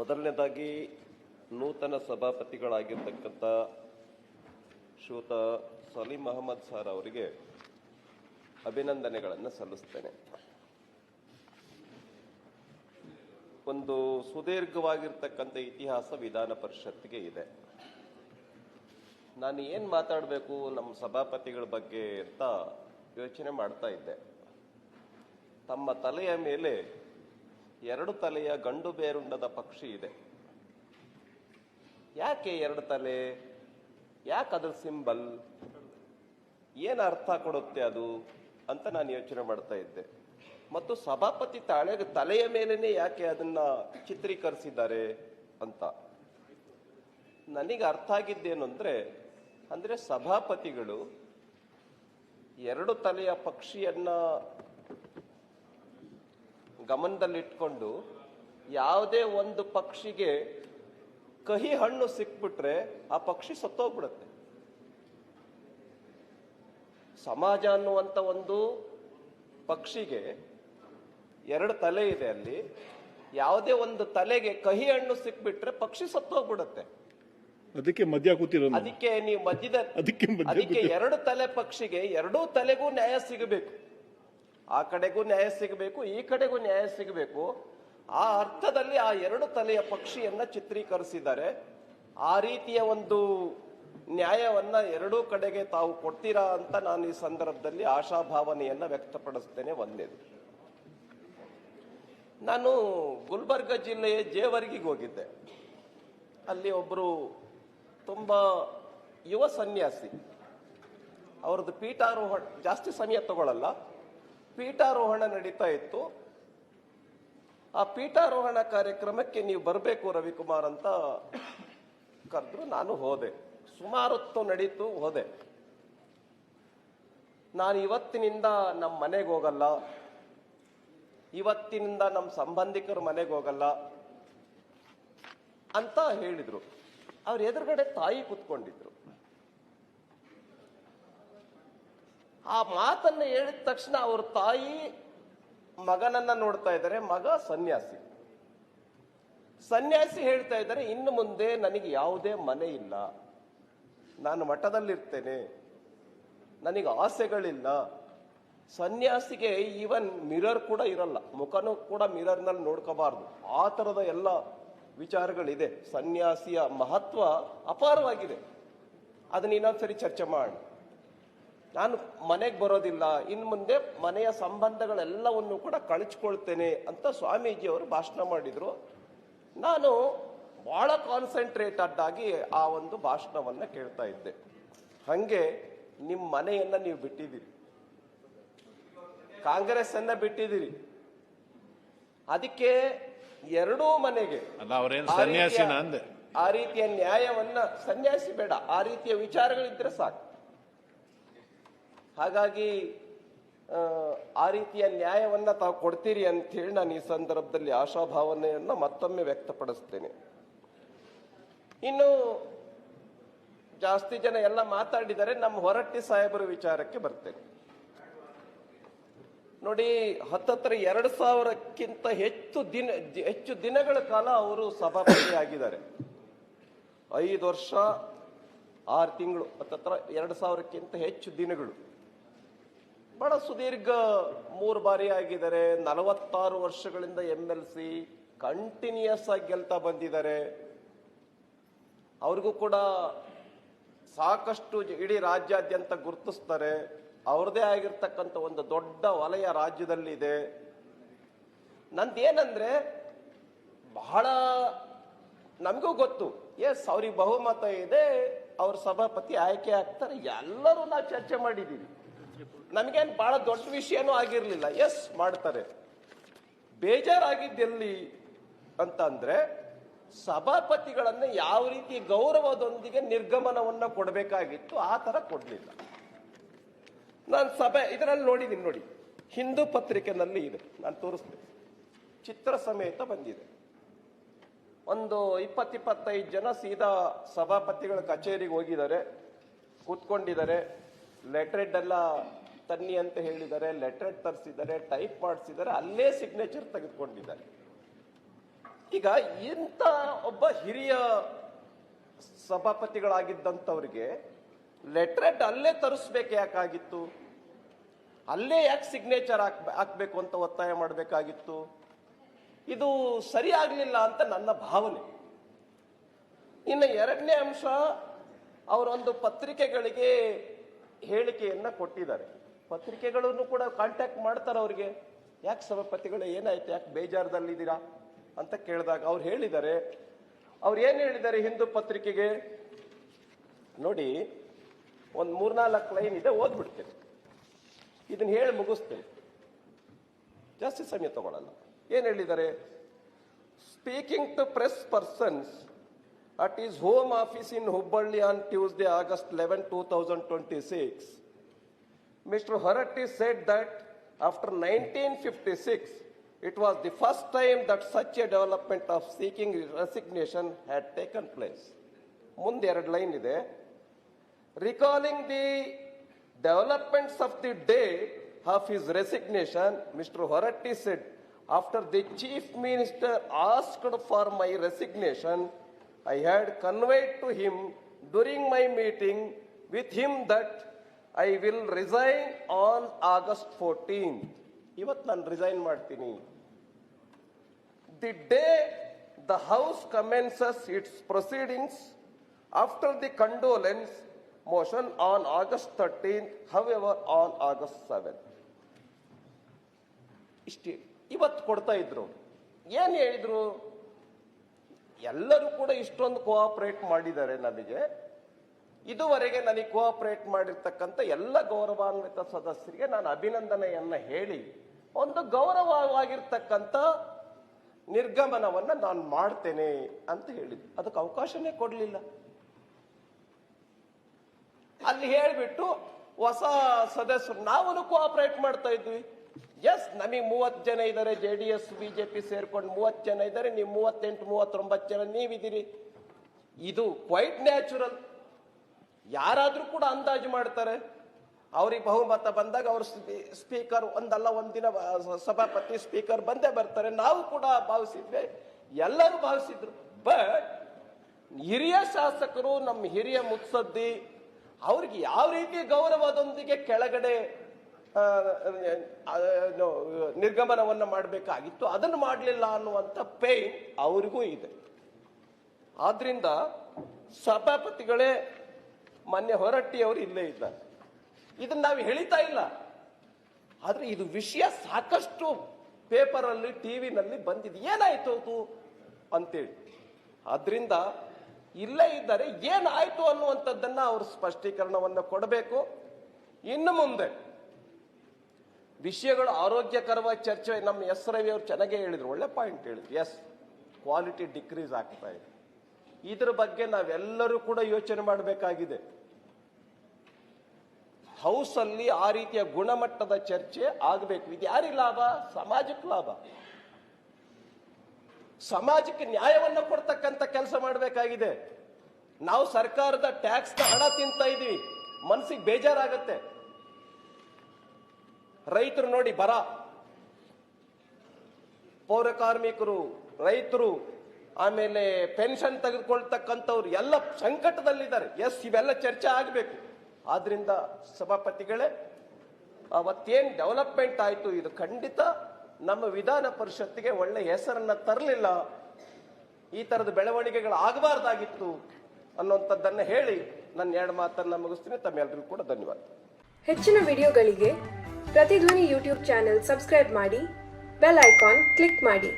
ಮೊದಲನೇದಾಗಿ ನೂತನ ಸಭಾಪತಿಗಳಾಗಿರ್ತಕ್ಕಂಥ ಶ್ರೀಯುತ ಸಲೀಂ ಅಹಮದ್ ಸರ್ ಅವರಿಗೆ ಅಭಿನಂದನೆಗಳನ್ನು ಸಲ್ಲಿಸ್ತೇನೆ. ಒಂದು ಸುದೀರ್ಘವಾಗಿರ್ತಕ್ಕಂಥ ಇತಿಹಾಸ ವಿಧಾನ ಪರಿಷತ್ಗೆ ಇದೆ. ನಾನು ಏನು ಮಾತಾಡಬೇಕು ನಮ್ಮ ಸಭಾಪತಿಗಳ ಬಗ್ಗೆ ಅಂತ ಯೋಚನೆ ಮಾಡ್ತಾ ಇದ್ದೆ. ತಮ್ಮ ತಲೆಯ ಮೇಲೆ 2 ತಲೆಯ ಗಂಡು ಬೇರುಂಡದ ಪಕ್ಷಿ ಇದೆ. ಯಾಕೆ 2 ತಲೆ? ಯಾಕೆ ಅದ್ರ ಸಿಂಬಲ್? ಏನು ಅರ್ಥ ಕೊಡುತ್ತೆ ಅದು ಅಂತ ನಾನು ಯೋಚನೆ ಮಾಡ್ತಾ ಇದ್ದೆ. ಮತ್ತು ಸಭಾಪತಿ ತಲೆಯ ಮೇಲೇನೆ ಯಾಕೆ ಅದನ್ನ ಚಿತ್ರೀಕರಿಸಿದ್ದಾರೆ ಅಂತ ನನಗೆ ಅರ್ಥ ಆಗಿದ್ದೇನು ಅಂದ್ರೆ ಸಭಾಪತಿಗಳು 2 ತಲೆಯ ಪಕ್ಷಿಯನ್ನ ಗಮನದಲ್ಲಿಟ್ಕೊಂಡು ಯಾವುದೇ ಒಂದು ಪಕ್ಷಿಗೆ ಕಹಿ ಹಣ್ಣು ಸಿಕ್ಬಿಟ್ರೆ ಆ ಪಕ್ಷಿ ಸತ್ತೋಗ್ಬಿಡುತ್ತೆ. ಸಮಾಜ ಅನ್ನುವಂತ ಒಂದು ಪಕ್ಷಿಗೆ 2 ತಲೆ ಇದೆ. ಅಲ್ಲಿ ಯಾವುದೇ ಒಂದು ತಲೆಗೆ ಕಹಿ ಹಣ್ಣು ಸಿಕ್ಬಿಟ್ರೆ ಪಕ್ಷಿ ಸತ್ತೋಗ್ಬಿಡುತ್ತೆ. ಅದಕ್ಕೆ ಮಧ್ಯ ಕೂತಿರೋದು. ಅದಕ್ಕೆ ನೀವು ಅದಕ್ಕೆ 2 ತಲೆ ಪಕ್ಷಿಗೆ 2 ತಲೆಗೂ ನ್ಯಾಯ ಸಿಗಬೇಕು. ಆ ಕಡೆಗೂ ನ್ಯಾಯ ಸಿಗಬೇಕು, ಈ ಕಡೆಗೂ ನ್ಯಾಯ ಸಿಗಬೇಕು. ಆ ಅರ್ಥದಲ್ಲಿ ಆ 2 ತಲೆಯ ಪಕ್ಷಿಯನ್ನ ಚಿತ್ರೀಕರಿಸಿದ್ದಾರೆ. ಆ ರೀತಿಯ ಒಂದು ನ್ಯಾಯವನ್ನ 2 ಕಡೆಗೆ ತಾವು ಕೊಡ್ತೀರಾ ಅಂತ ನಾನು ಈ ಸಂದರ್ಭದಲ್ಲಿ ಆಶಾಭಾವನೆಯನ್ನ ವ್ಯಕ್ತಪಡಿಸ್ತೇನೆ. ಒಂದೇದು, ನಾನು ಗುಲ್ಬರ್ಗ ಜಿಲ್ಲೆಯ ಜೇವರ್ಗಿಗೆ ಹೋಗಿದ್ದೆ. ಅಲ್ಲಿ ಒಬ್ರು ತುಂಬಾ ಯುವ ಸನ್ಯಾಸಿ, ಅವ್ರದ್ದು ಪೀಠಾರೋಹಣ, ಜಾಸ್ತಿ ಸಮಯ ತಗೊಳ್ಳಲ್ಲ, ಪೀಠಾರೋಹಣ ನಡೀತಾ ಇತ್ತು. ಆ ಪೀಠಾರೋಹಣ ಕಾರ್ಯಕ್ರಮಕ್ಕೆ ನೀವು ಬರಬೇಕು ರವಿಕುಮಾರ್ ಅಂತ ಕರೆದ್ರು. ನಾನು ಹೋದೆ. ಸುಮಾರು ಹೊತ್ತು ನಡೀತು, ಹೋದೆ. ನಾನು ಇವತ್ತಿನಿಂದ ನಮ್ಮ ಮನೆಗೆ ಹೋಗಲ್ಲ, ಇವತ್ತಿನಿಂದ ನಮ್ಮ ಸಂಬಂಧಿಕರ ಮನೆಗೆ ಹೋಗಲ್ಲ ಅಂತ ಹೇಳಿದ್ರು. ಅವ್ರ ಎದುರುಗಡೆ ತಾಯಿ ಕೂತ್ಕೊಂಡಿದ್ರು. ಆ ಮಾತನ್ನ ಹೇಳಿದ ತಕ್ಷಣ ಅವ್ರ ತಾಯಿ ಮಗನನ್ನ ನೋಡ್ತಾ ಇದ್ದಾರೆ. ಮಗ ಸನ್ಯಾಸಿ ಹೇಳ್ತಾ ಇದ್ದಾರೆ, ಇನ್ನು ಮುಂದೆ ನನಗೆ ಯಾವುದೇ ಮನೆ ಇಲ್ಲ, ನಾನು ಮಠದಲ್ಲಿರ್ತೇನೆ, ನನಗೆ ಆಸೆಗಳಿಲ್ಲ. ಸನ್ಯಾಸಿಗೆ ಈವನ್ ಮಿರರ್ ಕೂಡ ಇರಲ್ಲ, ಮುಖನೂ ಕೂಡ ಮಿರರ್ನಲ್ಲಿ ನೋಡ್ಕೋಬಾರ್ದು. ಆ ಥರದ ಎಲ್ಲ ವಿಚಾರಗಳಿದೆ. ಸನ್ಯಾಸಿಯ ಮಹತ್ವ ಅಪಾರವಾಗಿದೆ. ಅದನ್ನ ಇನ್ನೊಂದ್ಸರಿ ಚರ್ಚೆ ಮಾಡಿ. ನಾನು ಮನೆಗೆ ಬರೋದಿಲ್ಲ, ಇನ್ನು ಮುಂದೆ ಮನೆಯ ಸಂಬಂಧಗಳೆಲ್ಲವನ್ನು ಕೂಡ ಕಳಚ್ಕೊಳ್ತೇನೆ ಅಂತ ಸ್ವಾಮೀಜಿಯವರು ಭಾಷಣ ಮಾಡಿದ್ರು. ನಾನು ಬಹಳ ಕಾನ್ಸಂಟ್ರೇಟೆಡ್ ಆಗಿ ಆ ಒಂದು ಭಾಷಣವನ್ನ ಕೇಳ್ತಾ ಇದ್ದೆ. ಹಂಗೆ ನಿಮ್ಮ ಮನೆಯನ್ನ ನೀವು ಬಿಟ್ಟಿದ್ದೀರಿ, ಕಾಂಗ್ರೆಸ್ ಅನ್ನ ಬಿಟ್ಟಿದ್ದೀರಿ. ಅದಕ್ಕೆ 2 ಮನೆಗೆ ಆ ರೀತಿಯ ನ್ಯಾಯವನ್ನ, ಸನ್ಯಾಸಿ ಬೇಡ, ಆ ರೀತಿಯ ವಿಚಾರಗಳಿದ್ರೆ ಸಾಕು. ಹಾಗಾಗಿ ಆ ರೀತಿಯ ನ್ಯಾಯವನ್ನ ತಾವು ಕೊಡ್ತೀರಿ ಅಂತ ಹೇಳಿ ನಾನು ಈ ಸಂದರ್ಭದಲ್ಲಿ ಆಶಾಭಾವನೆಯನ್ನ ಮತ್ತೊಮ್ಮೆ ವ್ಯಕ್ತಪಡಿಸ್ತೇನೆ. ಇನ್ನು ಜಾಸ್ತಿ ಜನ ಎಲ್ಲ ಮಾತಾಡಿದರೆ ನಮ್ಮ ಹೊರಟ್ಟಿ ಸಾಹೇಬರ ವಿಚಾರಕ್ಕೆ ಬರ್ತೇನೆ. ನೋಡಿ, 2000ಕ್ಕಿಂತ ಹೆಚ್ಚು ದಿನಗಳ ಕಾಲ ಅವರು ಸಭಾಪತಿ ಆಗಿದ್ದಾರೆ. 5 ವರ್ಷ 6 ತಿಂಗಳು, 2000ಕ್ಕಿಂತ ಹೆಚ್ಚು ದಿನಗಳು. ಬಹಳ ಸುದೀರ್ಘ 3 ಬಾರಿ ಆಗಿದ್ದಾರೆ. 46 ವರ್ಷಗಳಿಂದ MLC ಕಂಟಿನ್ಯೂಸ್ ಆಗಿ ಗೆಲ್ತಾ ಬಂದಿದ್ದಾರೆ. ಅವ್ರಿಗೂ ಕೂಡ ಸಾಕಷ್ಟು ಇಡೀ ರಾಜ್ಯಾದ್ಯಂತ ಗುರುತಿಸ್ತಾರೆ. ಅವ್ರದೇ ಆಗಿರ್ತಕ್ಕಂಥ ಒಂದು ದೊಡ್ಡ ವಲಯ ರಾಜ್ಯದಲ್ಲಿ ಇದೆ. ನಂದೇನಂದ್ರೆ, ಬಹಳ ನಮಗೂ ಗೊತ್ತು, ಅವ್ರಿಗೆ ಬಹುಮತ ಇದೆ, ಅವ್ರ ಸಭಾಪತಿ ಆಯ್ಕೆ ಆಗ್ತಾರೆ. ಎಲ್ಲರೂ ನಾವು ಚರ್ಚೆ ಮಾಡಿದ್ದೀವಿ. ನಮಗೇನು ಬಹಳ ದೊಡ್ಡ ವಿಷಯನೂ ಆಗಿರ್ಲಿಲ್ಲ. ಮಾಡ್ತಾರೆ. ಬೇಜಾರಾಗಿದ್ದೆಲ್ಲಿ ಅಂತ ಅಂದ್ರೆ, ಸಭಾಪತಿಗಳನ್ನ ಯಾವ ರೀತಿ ಗೌರವದೊಂದಿಗೆ ನಿರ್ಗಮನವನ್ನ ಕೊಡಬೇಕಾಗಿತ್ತು, ಆ ತರ ಕೊಡ್ಲಿಲ್ಲ. ನಾನು ಇದರಲ್ಲಿ ನೋಡಿದ್ದೀನಿ. ನೋಡಿ, ಹಿಂದೂ ಪತ್ರಿಕೆನಲ್ಲಿ ಇದೆ, ನಾನು ತೋರಿಸ್ತೇನೆ, ಚಿತ್ರ ಸಮೇತ ಬಂದಿದೆ. ಒಂದು 20-25 ಜನ ಸೀದಾ ಸಭಾಪತಿಗಳ ಕಚೇರಿಗೆ ಹೋಗಿದ್ದಾರೆ, ಕೂತ್ಕೊಂಡಿದ್ದಾರೆ. ಲೆಟರ್ ಎಲ್ಲ ತನ್ನಿ ಅಂತ ಹೇಳಿದ್ದಾರೆ, ಲೆಟರ್ ತರಿಸಿದ್ದಾರೆ, ಟೈಪ್ ಮಾಡಿಸಿದ್ದಾರೆ, ಅಲ್ಲೇ ಸಿಗ್ನೇಚರ್ ತೆಗೆದುಕೊಂಡಿದ್ದಾರೆ. ಈಗ ಇಂಥ ಒಬ್ಬ ಹಿರಿಯ ಸಭಾಪತಿಗಳಾಗಿದ್ದಂಥವ್ರಿಗೆ ಲೆಟ್ರೆಡ್ ಅಲ್ಲೇ ತರಿಸ್ಬೇಕು ಯಾಕಾಗಿತ್ತು? ಅಲ್ಲೇ ಯಾಕೆ ಸಿಗ್ನೇಚರ್ ಹಾಕ್ಬೇಕು ಅಂತ ಒತ್ತಾಯ ಮಾಡಬೇಕಾಗಿತ್ತು? ಇದು ಸರಿ ಆಗಲಿಲ್ಲ ಅಂತ ನನ್ನ ಭಾವನೆ. ಇನ್ನು ಎರಡನೇ ಅಂಶ, ಅವರೊಂದು ಪತ್ರಿಕೆಗಳಿಗೆ ಹೇಳಿಕೆಯನ್ನ ಕೊಟ್ಟಿದ್ದಾರೆ. ಪತ್ರಿಕೆಗಳನ್ನು ಕೂಡ ಕಾಂಟ್ಯಾಕ್ಟ್ ಮಾಡ್ತಾರೆ ಅವ್ರಿಗೆ, ಯಾಕೆ ಸಭಾಪತಿಗಳೇ ಏನಾಯ್ತು, ಯಾಕೆ ಬೇಜಾರದಲ್ಲಿದ್ದೀರಾ ಅಂತ ಕೇಳಿದಾಗ ಅವ್ರು ಹೇಳಿದ್ದಾರೆ. ಅವ್ರು ಏನು ಹೇಳಿದ್ದಾರೆ ಹಿಂದೂ ಪತ್ರಿಕೆಗೆ ನೋಡಿ, ಒಂದು 3-4 ಲೈನ್ ಇದೆ, ಓದ್ಬಿಡ್ತೇನೆ. ಇದನ್ನ ಹೇಳಿ ಮುಗಿಸ್ತೇನೆ, ಜಾಸ್ತಿ ಸಮಯ ತಗೊಳ್ಳಲ್ಲ. ಏನು ಹೇಳಿದ್ದಾರೆ? Speaking to press persons at his home office in Hubballi on Tuesday, August 11, 2026, Mr. Horatti said that after 1956, it was the first time that such a development of seeking resignation had taken place. ಮುಂದೆ 2 line ಇದೆ. Recalling the developments of the day of his resignation, Mr. Horatti said, after the chief minister asked for my resignation, I had conveyed to him during my meeting with him that I will resign on August 14th. ಇವತ್ತು ನಾನು resign ಮಾಡ್ತೀನಿ. The day the House commences its proceedings after the condolence motion on August 13th, however on August 7th. ಇಷ್ಟೇ ಇವತ್ತು ಕೊಡ್ತಾ ಇದ್ರು. ಏನು ಹೇಳಿದ್ರು? ಎಲ್ಲರೂ ಕೂಡ ಇಷ್ಟೊಂದು ಕೋಆಪರೇಟ್ ಮಾಡಿದ್ದಾರೆ ನನಗೆ. ಇದುವರೆಗೆ ನನಗೆ ಕೋಆಪರೇಟ್ ಮಾಡಿರ್ತಕ್ಕಂಥ ಎಲ್ಲ ಗೌರವಾನ್ವಿತ ಸದಸ್ಯರಿಗೆ ನಾನು ಅಭಿನಂದನೆಯನ್ನ ಹೇಳಿ ಒಂದು ಗೌರವವಾಗಿರ್ತಕ್ಕಂಥ ನಿರ್ಗಮನವನ್ನ ನಾನು ಮಾಡ್ತೇನೆ ಅಂತ ಹೇಳಿದ್ರು. ಅದಕ್ಕೆ ಅವಕಾಶನೇ ಕೊಡಲಿಲ್ಲ. ಅಲ್ಲಿ ಹೇಳಿಬಿಟ್ಟು ಹೊಸ ಸದಸ್ಯರು ನಾವು ಕೋಆಪರೇಟ್ ಮಾಡ್ತಾ ಇದ್ವಿ. ಎಸ್, ನಮಗೆ 30 ಜನ ಇದ್ದಾರೆ, JDS BJP ಸೇರ್ಕೊಂಡು 30 ಜನ ಇದ್ದಾರೆ, ನೀವು 38-39 ಜನ ನೀವಿದ್ದೀರಿ. ಇದು ಕ್ವೈಟ್ ನ್ಯಾಚುರಲ್. ಯಾರಾದ್ರೂ ಕೂಡ ಅಂದಾಜು ಮಾಡ್ತಾರೆ. ಅವ್ರಿಗೆ ಬಹುಮತ ಬಂದಾಗ ಅವ್ರ ಸ್ಪೀಕರ್ ಒಂದಲ್ಲ ಒಂದಿನ ಸಭಾಪತಿ ಸ್ಪೀಕರ್ ಬಂದೇ ಬರ್ತಾರೆ. ನಾವು ಕೂಡ ಭಾವಿಸಿದ್ವಿ, ಎಲ್ಲರೂ ಭಾವಿಸಿದ್ರು. ಬಟ್ ಹಿರಿಯ ಶಾಸಕರು, ನಮ್ಮ ಹಿರಿಯ ಮುತ್ಸದ್ದಿ, ಅವ್ರಿಗೆ ಯಾವ ರೀತಿ ಗೌರವದೊಂದಿಗೆ ಕೆಳಗಡೆ ನಿರ್ಗಮನವನ್ನ ಮಾಡಬೇಕಾಗಿತ್ತು, ಅದನ್ನು ಮಾಡಲಿಲ್ಲ ಅನ್ನುವಂಥ ಪೇನ್ ಅವರಿಗೂ ಇದೆ. ಆದ್ರಿಂದ ಸಭಾಪತಿಗಳೇ, ಮಾನ್ಯ ಹೊರಟ್ಟಿ ಅವರು ಇಲ್ಲೇ ಇದ್ದಾರೆ. ಇದನ್ನ ನಾವು ಹೇಳಿತಾ ಇಲ್ಲ, ಆದ್ರೆ ಇದು ವಿಷಯ ಸಾಕಷ್ಟು ಪೇಪರ್ ಅಲ್ಲಿ, ಟಿವಿನಲ್ಲಿ ಬಂದಿದೆ. ಏನಾಯ್ತು ಅದು ಅಂತೇಳಿ. ಆದ್ರಿಂದ ಇಲ್ಲೇ ಇದ್ದಾರೆ, ಏನಾಯ್ತು ಅನ್ನುವಂಥದ್ದನ್ನ ಅವರು ಸ್ಪಷ್ಟೀಕರಣವನ್ನು ಕೊಡಬೇಕು. ಇನ್ನು ಮುಂದೆ ವಿಷಯಗಳು ಆರೋಗ್ಯಕರವಾಗಿ ಚರ್ಚೆ, ನಮ್ಮ ಎಸ್ ರವಿ ಅವರು ಚೆನ್ನಾಗೇ ಹೇಳಿದ್ರು, ಒಳ್ಳೆ ಪಾಯಿಂಟ್ ಹೇಳಿದ್ರು. ಎಸ್, ಕ್ವಾಲಿಟಿ ಡಿಕ್ರೀಸ್ ಆಗ್ತಾ ಇದೆ. ಇದ್ರ ಬಗ್ಗೆ ನಾವೆಲ್ಲರೂ ಕೂಡ ಯೋಚನೆ ಮಾಡಬೇಕಾಗಿದೆ. ಹೌಸ್ ಅಲ್ಲಿ ಆ ರೀತಿಯ ಗುಣಮಟ್ಟದ ಚರ್ಚೆ ಆಗಬೇಕು. ಇದು ಯಾರಿಗೆ ಲಾಭ? ಸಮಾಜಕ್ಕೆ ಲಾಭ. ಸಮಾಜಕ್ಕೆ ನ್ಯಾಯವನ್ನು ಕೊಡ್ತಕ್ಕಂಥ ಕೆಲಸ ಮಾಡಬೇಕಾಗಿದೆ. ನಾವು ಸರ್ಕಾರದ ಟ್ಯಾಕ್ಸ್ ಹಣ ತಿಂತಾ ಇದೀವಿ, ಮನಸ್ಸಿಗೆ ಬೇಜಾರಾಗತ್ತೆ. ರೈತರು ನೋಡಿ, ಬರ, ಪೌರ ಕಾರ್ಮಿಕರು, ರೈತರು, ಆಮೇಲೆ ಪೆನ್ಷನ್ ತೆಗೆದುಕೊಳ್ತಕ್ಕಂಥವ್ರು ಎಲ್ಲ ಸಂಕಟದಲ್ಲಿದ್ದಾರೆ. ಎಸ್, ಇವೆಲ್ಲ ಚರ್ಚೆ ಆಗಬೇಕು. ಆದ್ರಿಂದ ಸಭಾಪತಿಗಳೇ, ಅವತ್ತೇನು ಡೆವಲಪ್ಮೆಂಟ್ ಆಯ್ತು, ಇದು ಖಂಡಿತ ನಮ್ಮ ವಿಧಾನ ಪರಿಷತ್ತಿಗೆ ಒಳ್ಳೆ ಹೆಸರನ್ನ ತರಲಿಲ್ಲ. ಈ ತರದ ಬೆಳವಣಿಗೆಗಳು ಆಗಬಾರ್ದಾಗಿತ್ತು ಅನ್ನುವಂಥದ್ದನ್ನು ಹೇಳಿ ನನ್ನ 2 ಮಾತನ್ನ ಮುಗಿಸ್ತೀನಿ. ತಮ್ಮೆಲ್ಲರಿಗೂ ಕೂಡ ಧನ್ಯವಾದ. ಹೆಚ್ಚಿನ ವಿಡಿಯೋಗಳಿಗೆ ಪ್ರತಿಧ್ವನಿ ಯೂಟ್ಯೂಬ್ ಚಾನೆಲ್ ಸಬ್ಸ್ಕ್ರೈಬ್ ಮಾಡಿ, ಬೆಲ್ ಐಕಾನ್ ಕ್ಲಿಕ್ ಮಾಡಿ.